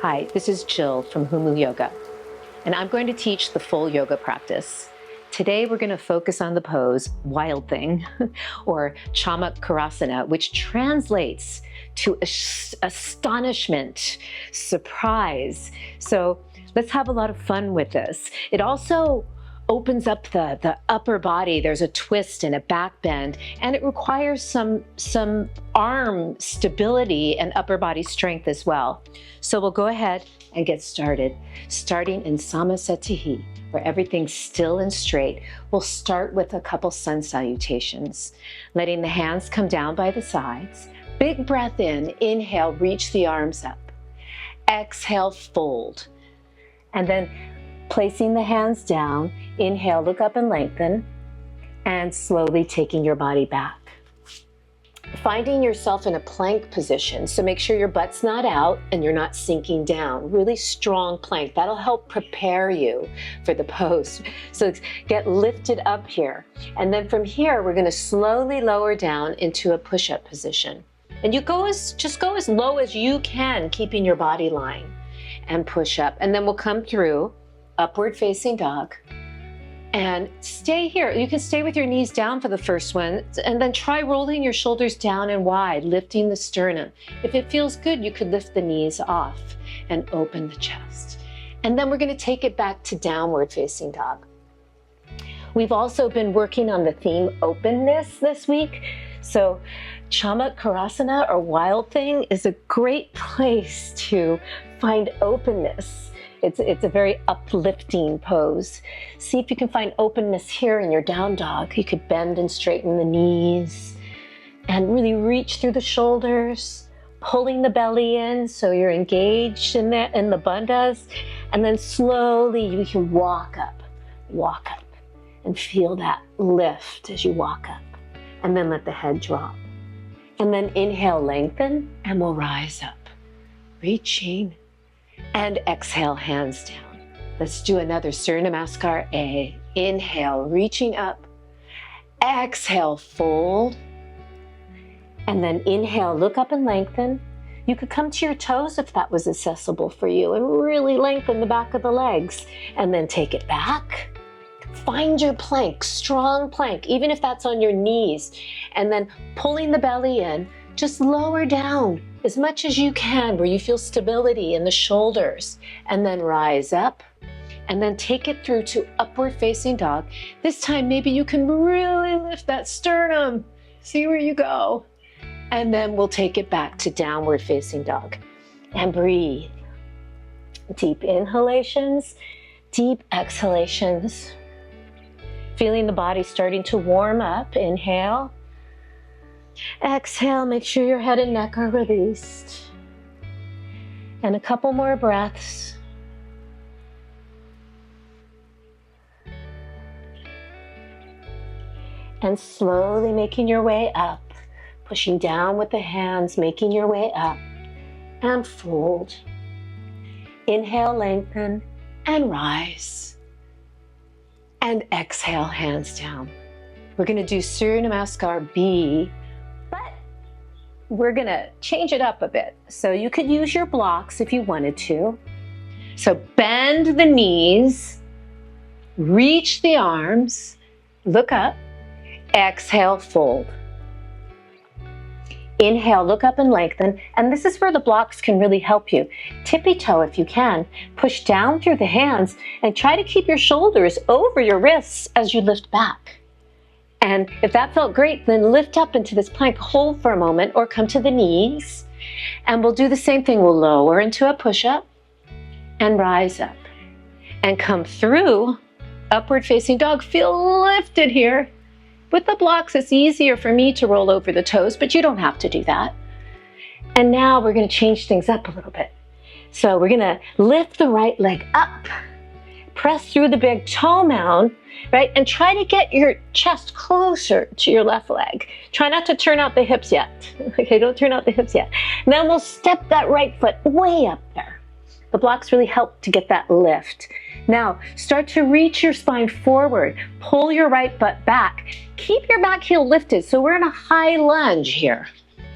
Hi, this is Jill from Humu Yoga, and I'm going to teach the full yoga practice. Today, we're going to focus on the pose, Wild Thing, or Camatkarasana, which translates to astonishment, surprise. So let's have a lot of fun with this. It also opens up the upper body. There's a twist and a back bend, and it requires some arm stability and upper body strength as well. So we'll go ahead and get started. Starting in Samasatihi, where everything's still and straight, we'll start with a couple Sun Salutations, letting the hands come down by the sides. Big breath in, inhale, reach the arms up. Exhale, fold. And then placing the hands down, inhale, look up and lengthen, and slowly taking your body back. Finding yourself in a plank position, so make sure your butt's not out and you're not sinking down. Really strong plank. That'll help prepare you for the pose. So get lifted up here. And then from here, we're gonna slowly lower down into a push-up position. And you just go as low as you can, keeping your body line, and push up. And then we'll come through upward facing dog, and stay here. You can stay with your knees down for the first one, and then try rolling your shoulders down and wide, lifting the sternum. If it feels good, you could lift the knees off and open the chest. And then we're going to take it back to downward facing dog. We've also been working on the theme openness this week. So Camatkarasana, or Wild Thing, is a great place to find openness. It's a very uplifting pose. See if you can find openness here in your down dog. You could bend and straighten the knees and really reach through the shoulders, pulling the belly in so you're engaged in the bandhas. And then slowly you can walk up and feel that lift as you walk up. And then let the head drop. And then inhale, lengthen, and we'll rise up. Reaching. And exhale, hands down. Let's do another Surya Namaskar A. Inhale, reaching up. Exhale, fold. And then inhale, look up and lengthen. You could come to your toes if that was accessible for you, and really lengthen the back of the legs. And then take it back. Find your plank, strong plank, even if that's on your knees. And then pulling the belly in, just lower down as much as you can where you feel stability in the shoulders, and then rise up, and then take it through to upward facing dog. This time maybe you can really lift that sternum. See where you go. And then we'll take it back to downward facing dog. And breathe. Deep inhalations, deep exhalations. Feeling the body starting to warm up. Inhale. Exhale, make sure your head and neck are released. And a couple more breaths. And slowly making your way up, pushing down with the hands, making your way up, and fold. Inhale, lengthen, and rise. And exhale, hands down. We're going to do Surya Namaskar B, but we're going to change it up a bit. So you could use your blocks if you wanted to. So bend the knees, reach the arms, look up, exhale, fold. Inhale, look up and lengthen, and this is where the blocks can really help you. Tippy toe if you can. Push down through the hands and try to keep your shoulders over your wrists as you lift back. And if that felt great, then lift up into this plank, hold for a moment, or come to the knees. And we'll do the same thing. We'll lower into a push-up and rise up. And come through upward facing dog. Feel lifted here. With the blocks, it's easier for me to roll over the toes, but you don't have to do that. And now we're going to change things up a little bit. So we're going to lift the right leg up, press through the big toe mound, right? And try to get your chest closer to your left leg. Try not to turn out the hips yet. Okay, don't turn out the hips yet. And then we'll step that right foot way up there. The blocks really help to get that lift. Now, start to reach your spine forward. Pull your right butt back. Keep your back heel lifted. So we're in a high lunge here.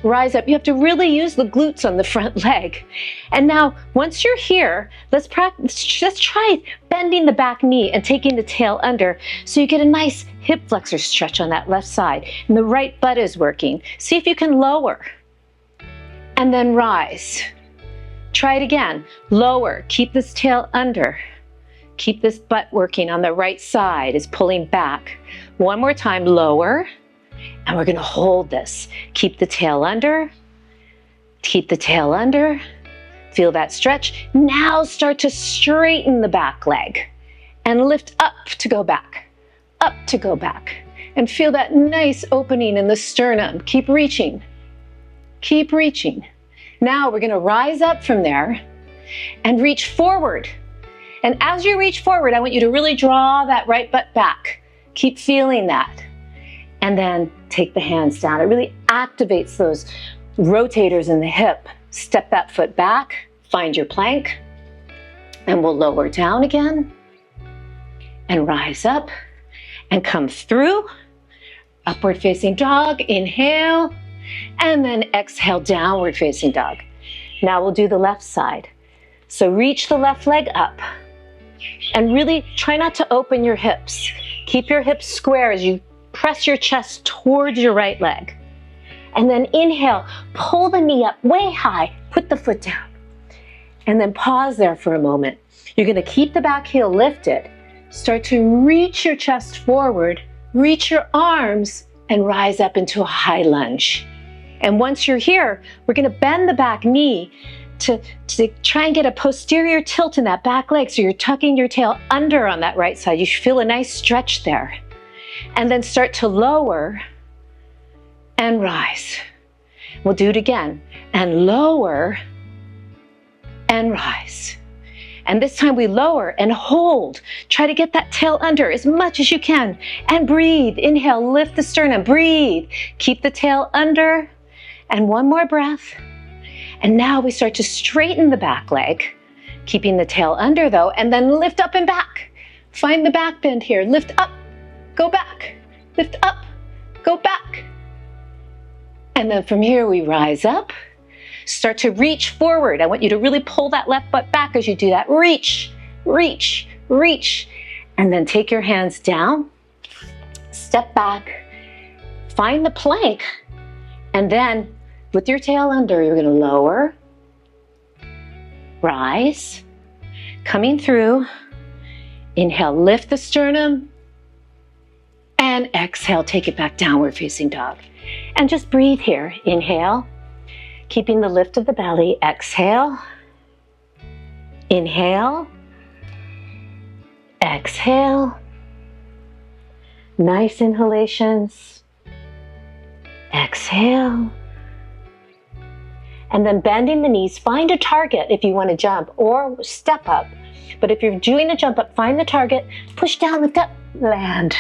rise up. You have to really use the glutes on the front leg. And now, once you're here, let's practice, let's try bending the back knee and taking the tail under so you get a nice hip flexor stretch on that left side. And the right butt is working. See if you can lower. And then rise. Try it again. Lower. Keep this tail under. Keep this butt working on the right side is pulling back. One more time. Lower. And we're going to hold this. Keep the tail under. Keep the tail under. Feel that stretch. Now start to straighten the back leg and lift up to go back. Up to go back. And feel that nice opening in the sternum. Keep reaching. Keep reaching. Now we're going to rise up from there and reach forward. And as you reach forward, I want you to really draw that right butt back. Keep feeling that. And then take the hands down. It really activates those rotators in the hip. Step that foot back, find your plank, and we'll lower down again and rise up and come through. Upward facing dog, inhale, and then exhale, downward facing dog. Now we'll do the left side. So reach the left leg up and really try not to open your hips. Keep your hips square as you press your chest towards your right leg. And then inhale, pull the knee up way high, put the foot down. And then pause there for a moment. You're going to keep the back heel lifted. Start to reach your chest forward, reach your arms, and rise up into a high lunge. And once you're here, we're going to bend the back knee to try and get a posterior tilt in that back leg. So you're tucking your tail under on that right side. You should feel a nice stretch there. And then start to lower and rise. We'll do it again. And lower and rise. And this time we lower and hold. Try to get that tail under as much as you can. And breathe. Inhale, lift the sternum. Breathe. Keep the tail under. And one more breath. And now we start to straighten the back leg. Keeping the tail under though. And then lift up and back. Find the back bend here. Lift up. Go back, lift up, go back. And then from here we rise up, start to reach forward. I want you to really pull that left butt back as you do that. Reach, reach, reach. And then take your hands down, step back, find the plank. And then with your tail under, you're gonna lower, rise, coming through. Inhale, lift the sternum. And exhale, take it back, downward facing dog. And just breathe here. Inhale, keeping the lift of the belly. Exhale, inhale, exhale. Nice inhalations. Exhale. And then bending the knees, find a target if you want to jump or step up. But if you're doing a jump up, find the target, push down, lift up, land.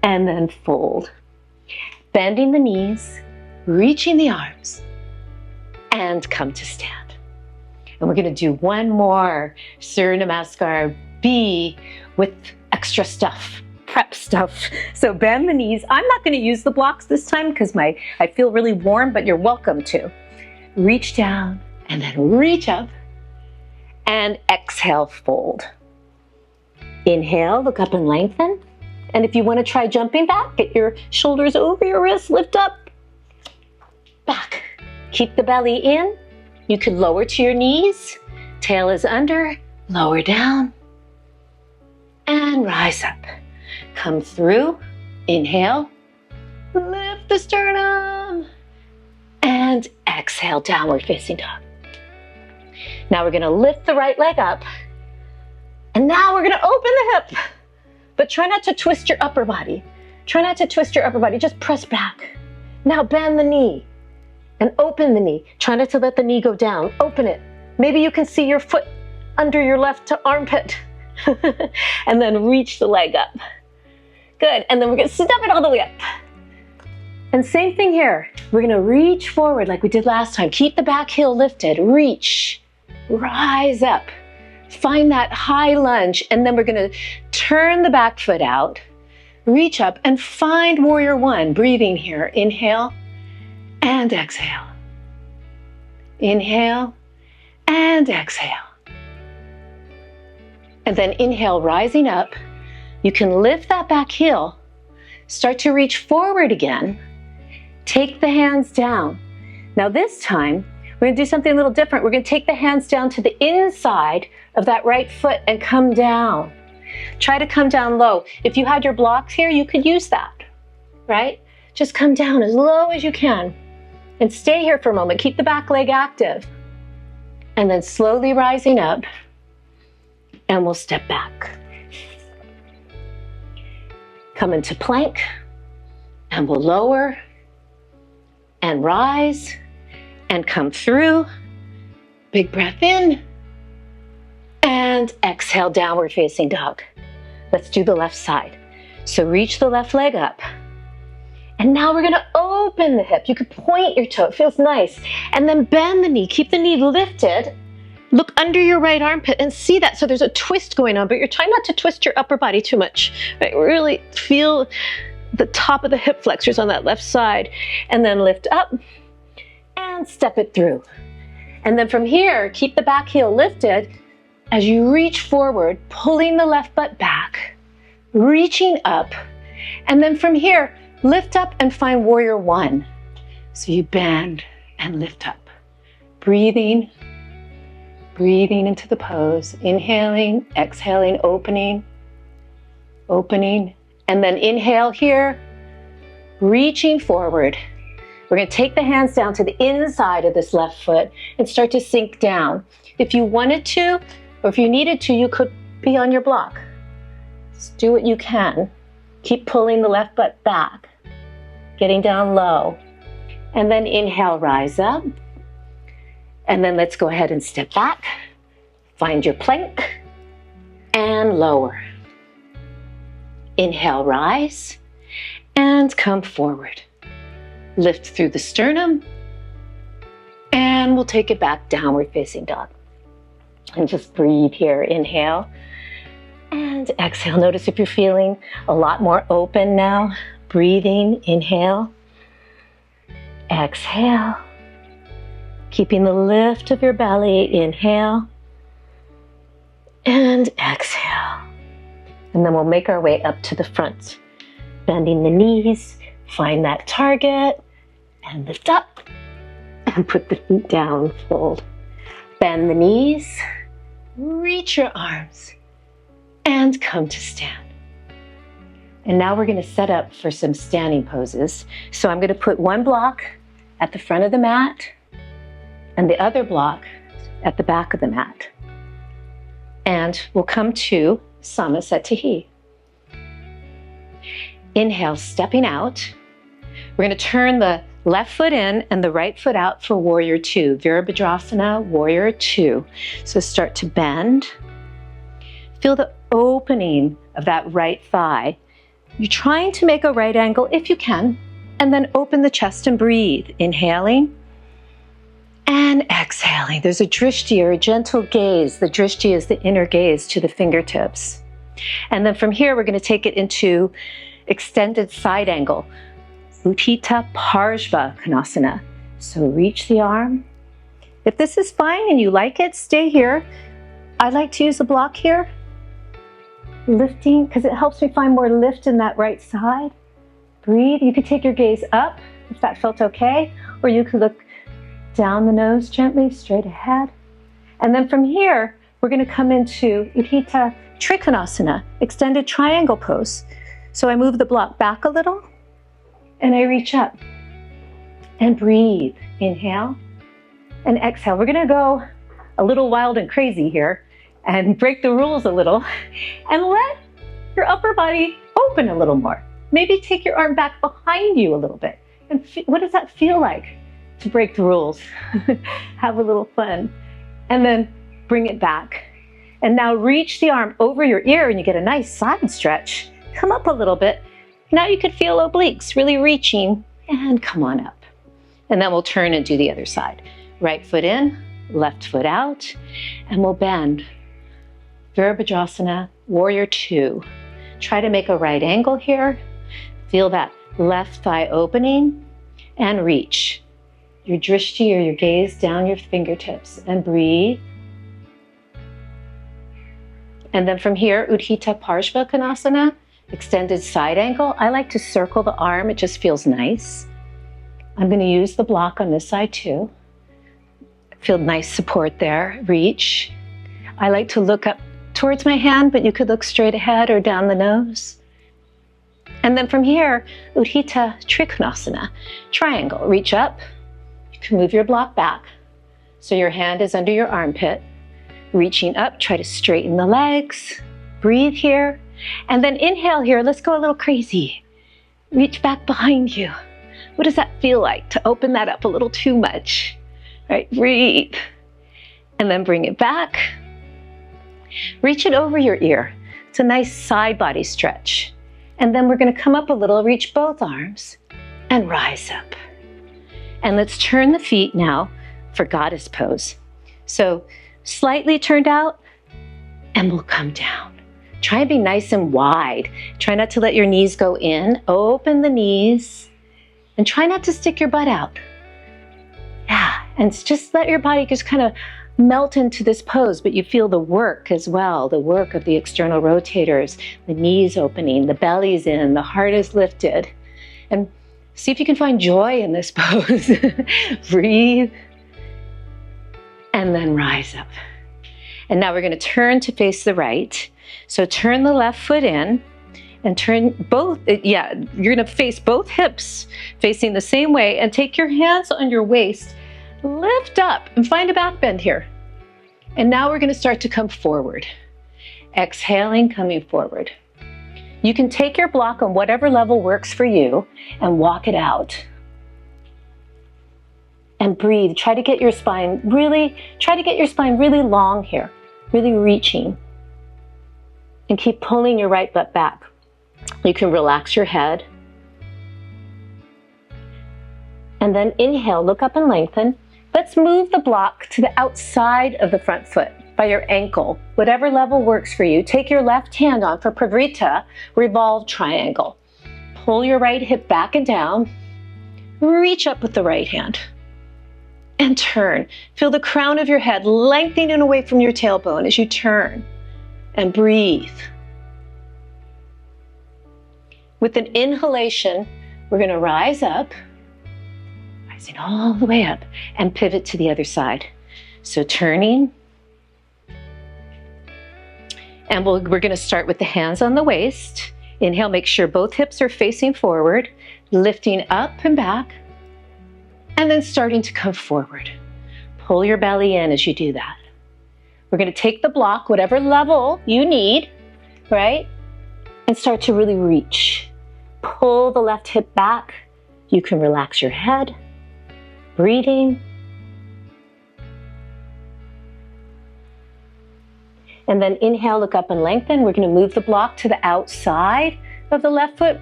And then fold. Bending the knees, reaching the arms, and come to stand. And we're going to do one more Surya Namaskar B with extra stuff, prep stuff. So bend the knees. I'm not going to use the blocks this time because I feel really warm, but you're welcome to. Reach down and then reach up and exhale, fold. Inhale, look up and lengthen. And if you want to try jumping back, get your shoulders over your wrists, lift up, back. Keep the belly in. You could lower to your knees. Tail is under, lower down, and rise up. Come through, inhale, lift the sternum, and exhale, downward facing dog. Now we're going to lift the right leg up, and now we're going to open the hip. But try not to twist your upper body. Try not to twist your upper body. Just press back. Now bend the knee and open the knee. Try not to let the knee go down. Open it. Maybe you can see your foot under your left armpit. And then reach the leg up. Good. And then we're going to step it all the way up. And same thing here. We're going to reach forward like we did last time. Keep the back heel lifted. Reach. Rise up. Find that high lunge, and then we're going to turn the back foot out, reach up, and find warrior one. Breathing here. Inhale and exhale. Inhale and exhale. And then inhale, rising up. You can lift that back heel, start to reach forward again. Take the hands down. Now this time, we're gonna do something a little different. We're gonna take the hands down to the inside of that right foot and come down. Try to come down low. If you had your blocks here, you could use that, right? Just come down as low as you can and stay here for a moment. Keep the back leg active. And then slowly rising up, and we'll step back. Come into plank, and we'll lower and rise and come through. Big breath in and exhale, downward facing dog. Let's do the left side. So reach the left leg up. And now we're gonna open the hip. You could point your toe, it feels nice. And then bend the knee, keep the knee lifted. Look under your right armpit and see that. So there's a twist going on, but you're trying not to twist your upper body too much. Right? Really feel the top of the hip flexors on that left side. And then lift up and step it through. And then from here, keep the back heel lifted as you reach forward, pulling the left butt back, reaching up. And then from here, lift up and find warrior one. So you bend and lift up. Breathing into the pose. Inhaling, exhaling, opening, opening. And then inhale here, reaching forward. We're gonna take the hands down to the inside of this left foot and start to sink down. If you wanted to, or if you needed to, you could be on your block. Just do what you can. Keep pulling the left butt back, getting down low. And then inhale, rise up. And then let's go ahead and step back. Find your plank and lower. Inhale, rise and come forward. Lift through the sternum and we'll take it back, downward facing dog. And just breathe here. Inhale and exhale. Notice if you're feeling a lot more open now. Breathing, inhale, exhale. Keeping the lift of your belly, inhale and exhale. And then we'll make our way up to the front. Bending the knees, find that target and lift up and put the feet down, fold. Bend the knees, reach your arms and come to stand. And now we're gonna set up for some standing poses. So I'm gonna put one block at the front of the mat and the other block at the back of the mat. And we'll come to Samasatihi. Inhale, stepping out. We're gonna turn the left foot in and the right foot out for warrior two. Virabhadrasana, warrior two. So start to bend. Feel the opening of that right thigh. You're trying to make a right angle if you can, and then open the chest and breathe. Inhaling and exhaling. There's a drishti, or a gentle gaze. The drishti is the inner gaze to the fingertips. And then from here, we're going to take it into extended side angle. Utthita Parshva Konasana. So reach the arm. If this is fine and you like it, stay here. I like to use a block here. Lifting, because it helps me find more lift in that right side. Breathe. You could take your gaze up if that felt okay, or you could look down the nose gently, straight ahead. And then from here, we're going to come into Utthita Trikonasana, extended triangle pose. So I move the block back a little and I reach up and breathe. Inhale and exhale. We're going to go a little wild and crazy here and break the rules a little and let your upper body open a little more. Maybe take your arm back behind you a little bit. And what does that feel like to break the rules? Have a little fun. And then bring it back. And now reach the arm over your ear and you get a nice side stretch. Come up a little bit. Now you could feel obliques really reaching, and come on up. And then we'll turn and do the other side. Right foot in, left foot out, and we'll bend. Virabhadrasana, warrior two. Try to make a right angle here. Feel that left thigh opening and reach. your drishti or your gaze down your fingertips and breathe. And then from here, Utthita Parshvakonasana, extended side angle. I like to circle the arm, it just feels nice. I'm going to use the block on this side too. Feel nice support there, reach. I like to look up towards my hand, but you could look straight ahead or down the nose. And then from here, Utthita Trikonasana, triangle, reach up. You can move your block back. So your hand is under your armpit. Reaching up, try to straighten the legs. Breathe here. And then inhale here, let's go a little crazy. Reach back behind you. What does that feel like to open that up a little too much? Right, breathe. And then bring it back. Reach it over your ear. It's a nice side body stretch. And then we're going to come up a little, reach both arms, and rise up. And let's turn the feet now for goddess pose. So slightly turned out, and we'll come down. Try and be nice and wide. Try not to let your knees go in. Open the knees, and try not to stick your butt out. Yeah, and just let your body just kind of melt into this pose, but you feel the work as well, the work of the external rotators, the knees opening, the belly's in, the heart is lifted. And see if you can find joy in this pose. Breathe, and then rise up. And now we're going to turn to face the right. So turn the left foot in and turn both, you're going to face both hips facing the same way, and take your hands on your waist. Lift up and find a back bend here. And now we're going to start to come forward. Exhaling, coming forward. You can take your block on whatever level works for you and walk it out. And breathe. Try to get your spine really long here, really reaching. And keep pulling your right butt back. You can relax your head. And then inhale, look up and lengthen. Let's move the block to the outside of the front foot by your ankle, whatever level works for you. Take your left hand on for Pravrita, revolve triangle. Pull your right hip back and down. Reach up with the right hand and turn. Feel the crown of your head lengthening away from your tailbone as you turn, and breathe. With an inhalation, we're going to rise up, rising all the way up, and pivot to the other side. So turning, and we're going to start with the hands on the waist. Inhale, make sure both hips are facing forward, lifting up and back, and then starting to come forward. Pull your belly in as you do that. We're going to take the block, whatever level you need, right? And start to really reach. Pull the left hip back. You can relax your head. Breathing. And then inhale, look up and lengthen. We're going to move the block to the outside of the left foot,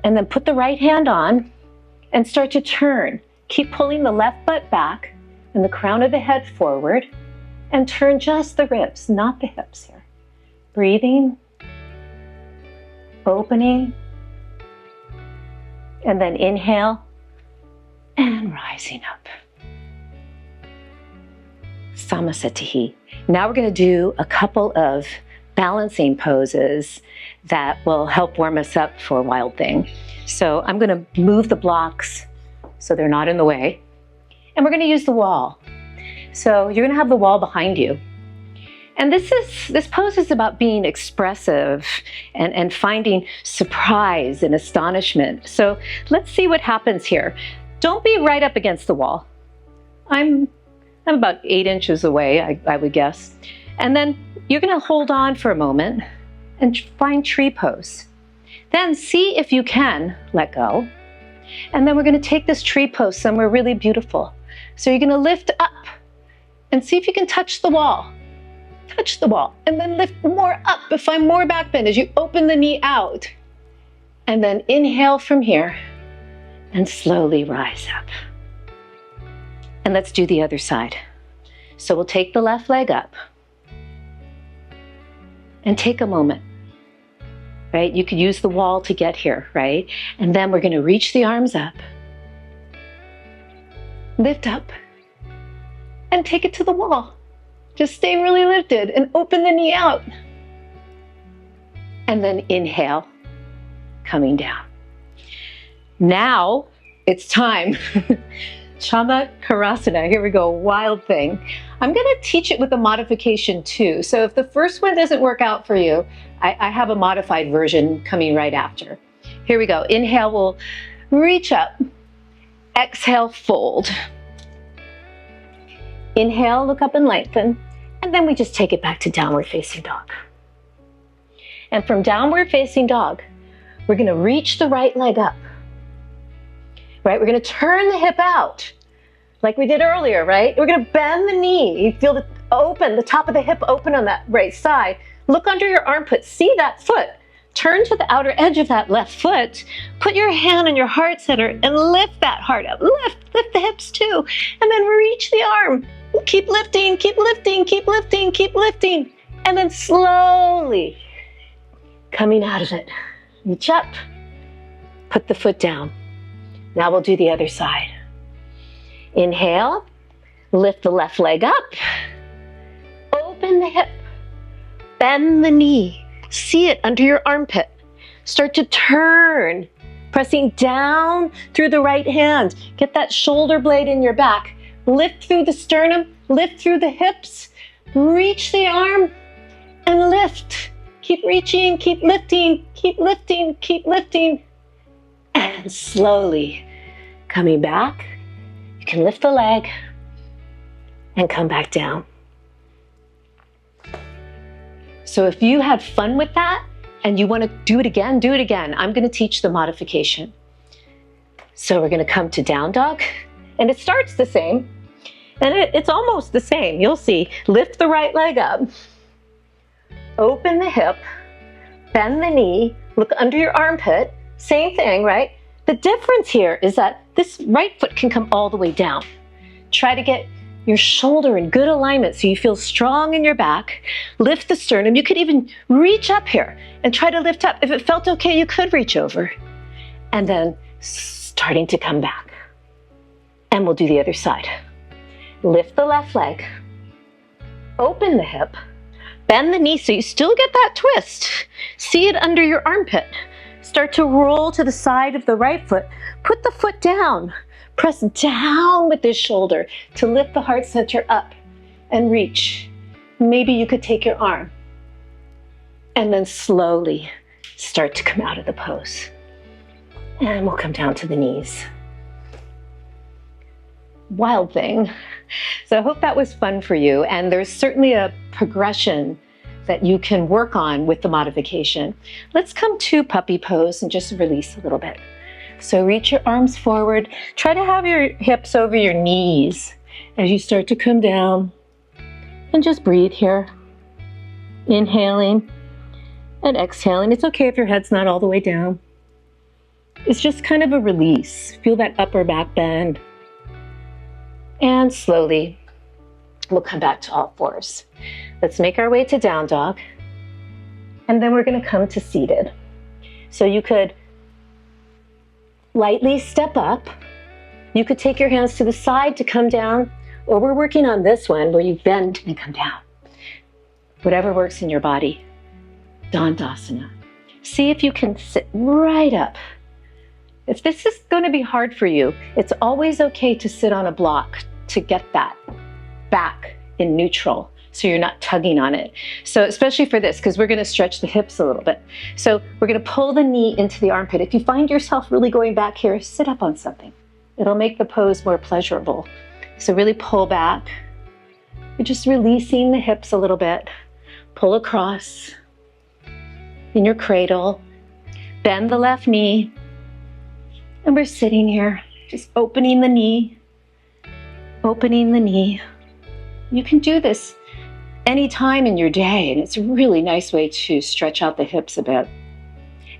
and then put the right hand on and start to turn. Keep pulling the left butt back and the crown of the head forward, and turn just the ribs, not the hips here. Breathing, opening, and then inhale and rising up. Samasatihi. Now we're going to do a couple of balancing poses that will help warm us up for Wild Thing. So I'm going to move the blocks so they're not in the way. And we're going to use the wall. So you're going to have the wall behind you. And this pose is about being expressive and finding surprise and astonishment. So let's see what happens here. Don't be right up against the wall. I'm about 8 inches away, I would guess. And then you're going to hold on for a moment and find tree pose. Then see if you can let go. And then we're going to take this tree pose somewhere really beautiful. So you're going to lift up and see if you can touch the wall. Touch the wall, and then lift more up, but find more back bend as you open the knee out. And then inhale from here and slowly rise up. And let's do the other side. So we'll take the left leg up and take a moment, right? You could use the wall to get here, right? And then we're going to reach the arms up lift up, and take it to the wall. Just stay really lifted and open the knee out. And then inhale, coming down. Now it's time. Camatkarasana, here we go, wild thing. I'm gonna teach it with a modification too. So if the first one doesn't work out for you, I have a modified version coming right after. Here we go, inhale, we'll reach up. Exhale, fold. Inhale, look up and lengthen. And then we just take it back to downward facing dog. And from downward facing dog, we're gonna reach the right leg up. Right, we're gonna turn the hip out like we did earlier, right? We're gonna bend the knee. You feel it open, the top of the hip open on that right side. Look under your armpit, see that foot. Turn to the outer edge of that left foot. Put your hand on your heart center and lift that heart up. Lift the hips too. And then reach the arm. Keep lifting, keep lifting, keep lifting, keep lifting. And then slowly coming out of it. Reach up, put the foot down. Now we'll do the other side. Inhale, lift the left leg up, open the hip, bend the knee, see it under your armpit. Start to turn, pressing down through the right hand. Get that shoulder blade in your back. Lift through the sternum, lift through the hips, reach the arm, and lift. Keep reaching, keep lifting, keep lifting, keep lifting. And slowly coming back, you can lift the leg and come back down. So if you had fun with that and you want to do it again, do it again. I'm going to teach the modification. So we're going to come to down dog, and it starts the same, and it's almost the same. You'll see. Lift the right leg up, open the hip, bend the knee, look under your armpit. Same thing, right? The difference here is that this right foot can come all the way down. Try to get your shoulder in good alignment so you feel strong in your back. Lift the sternum. You could even reach up here and try to lift up. If it felt okay, you could reach over. And then starting to come back. And we'll do the other side. Lift the left leg. Open the hip. Bend the knee so you still get that twist. See it under your armpit. Start to roll to the side of the right foot. Put the foot down. Press down with this shoulder to lift the heart center up and reach. Maybe you could take your arm and then slowly start to come out of the pose. And we'll come down to the knees. Wild thing. So I hope that was fun for you. And there's certainly a progression that you can work on with the modification. Let's come to puppy pose and just release a little bit. So reach your arms forward. Try to have your hips over your knees as you start to come down. And just breathe here. Inhaling and exhaling. It's okay if your head's not all the way down. It's just kind of a release. Feel that upper back bend. And slowly, we'll come back to all fours. Let's make our way to down dog. And then we're going to come to seated. So you could lightly step up. You could take your hands to the side to come down, or we're working on this one where you bend and come down. Whatever works in your body. Donʻt. See if you can sit right up. If this is going to be hard for you, it's always okay to sit on a block to get that back in neutral so you're not tugging on it. So especially for this, because we're going to stretch the hips a little bit. So we're going to pull the knee into the armpit. If you find yourself really going back here, sit up on something. It'll make the pose more pleasurable. So really pull back. You're just releasing the hips a little bit. Pull across in your cradle. Bend the left knee. And we're sitting here, just opening the knee, opening the knee. You can do this any time in your day, and it's a really nice way to stretch out the hips a bit.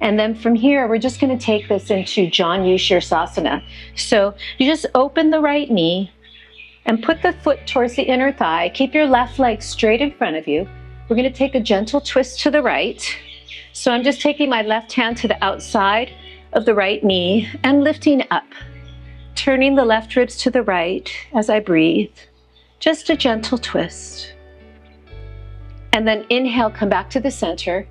And then from here, we're just going to take this into Savasana. So you just open the right knee and put the foot towards the inner thigh. Keep your left leg straight in front of you. We're going to take a gentle twist to the right. So I'm just taking my left hand to the outside of the right knee and lifting up. Turning the left ribs to the right as I breathe. Just a gentle twist. And then inhale, come back to the center.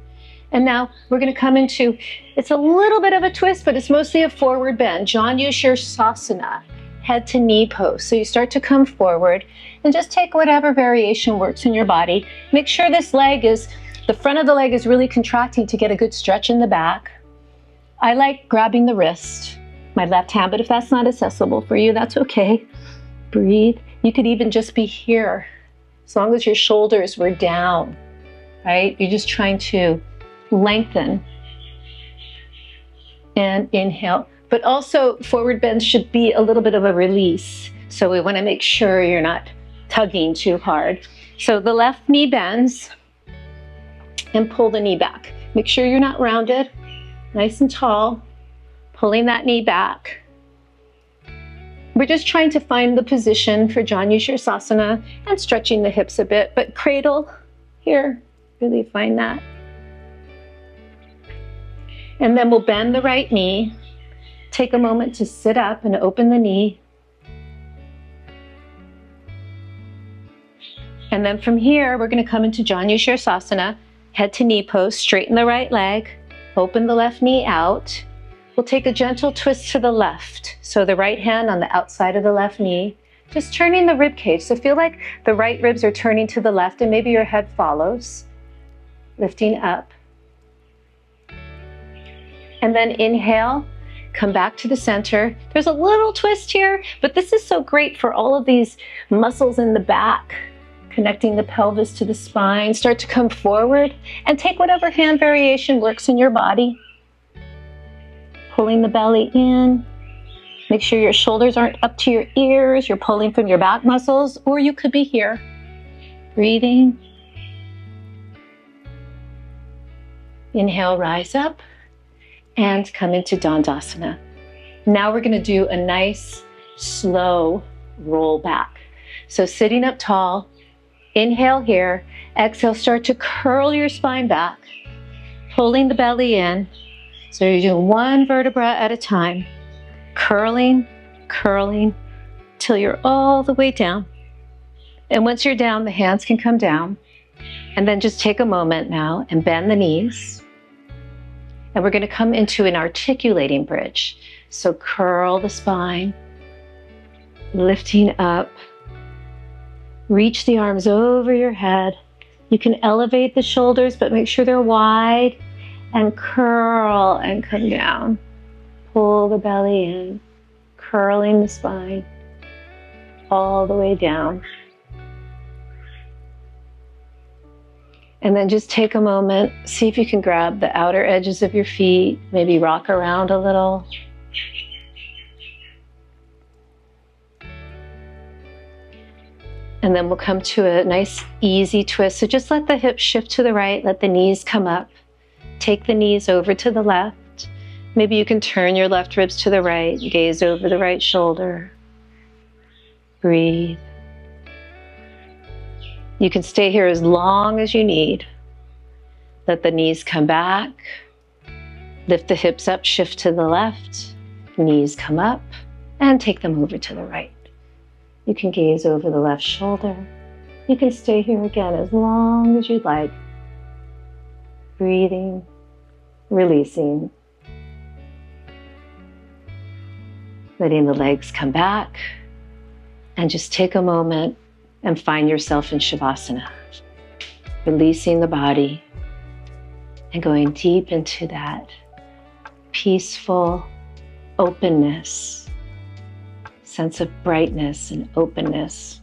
And now we're going to come into, it's a little bit of a twist, but it's mostly a forward bend. Donʻt, head to knee pose. So you start to come forward and just take whatever variation works in your body. Make sure this leg is, the front of the leg is really contracting to get a good stretch in the back. I like grabbing the wrist, my left hand, but if that's not accessible for you, that's okay. Breathe. You could even just be here, as long as your shoulders were down, right? You're just trying to lengthen. And inhale. But also forward bends should be a little bit of a release. So we want to make sure you're not tugging too hard. So the left knee bends and pull the knee back. Make sure you're not rounded, nice and tall, pulling that knee back. We're just trying to find the position for Donʻt and stretching the hips a bit, but cradle here, really find that. And then we'll bend the right knee. Take a moment to sit up and open the knee. And then from here, we're going to come into Donʻt, head to knee pose, straighten the right leg, open the left knee out. We'll take a gentle twist to the left. So the right hand on the outside of the left knee, just turning the rib cage. So feel like the right ribs are turning to the left and maybe your head follows, lifting up. And then inhale, come back to the center. There's a little twist here, but this is so great for all of these muscles in the back, connecting the pelvis to the spine. Start to come forward and take whatever hand variation works in your body. Pulling the belly in. Make sure your shoulders aren't up to your ears. You're pulling from your back muscles, or you could be here. Breathing. Inhale, rise up and come into Donđasana. Now we're going to do a nice, slow roll back. So sitting up tall, inhale here, exhale, start to curl your spine back, pulling the belly in. So you're doing one vertebra at a time, curling, curling, till you're all the way down. And once you're down, the hands can come down. And then just take a moment now and bend the knees. And we're going to come into an articulating bridge. So curl the spine, lifting up, reach the arms over your head. You can elevate the shoulders, but make sure they're wide. And curl and come down. Pull the belly in, curling the spine all the way down. And then just take a moment, see if you can grab the outer edges of your feet, maybe rock around a little. And then we'll come to a nice easy twist. So just let the hips shift to the right, let the knees come up. Take the knees over to the left. Maybe you can turn your left ribs to the right, gaze over the right shoulder. Breathe. You can stay here as long as you need. Let the knees come back. Lift the hips up, shift to the left. Knees come up and take them over to the right. You can gaze over the left shoulder. You can stay here again as long as you'd like. Breathing, releasing. Letting the legs come back. And just take a moment and find yourself in Shavasana. Releasing the body and going deep into that peaceful openness, sense of brightness and openness.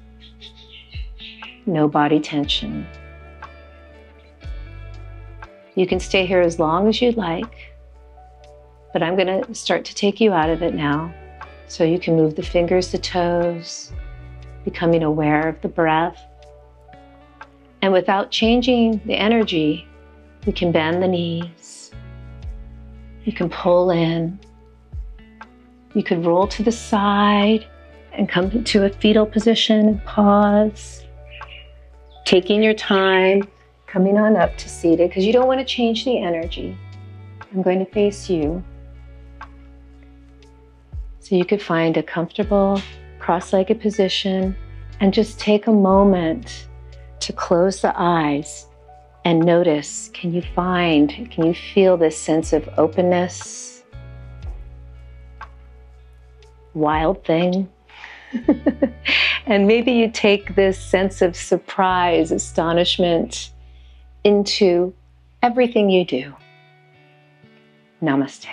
No body tension. You can stay here as long as you'd like, but I'm going to start to take you out of it now. So you can move the fingers, the toes, becoming aware of the breath. And without changing the energy, you can bend the knees. You can pull in. You could roll to the side and come into a fetal position and pause. Taking your time, coming on up to seated because you don't want to change the energy. I'm going to face you. So you could find a comfortable cross-legged position and just take a moment to close the eyes and notice, can you feel this sense of openness? Wild thing? And maybe you take this sense of surprise, astonishment into everything you do. Namaste.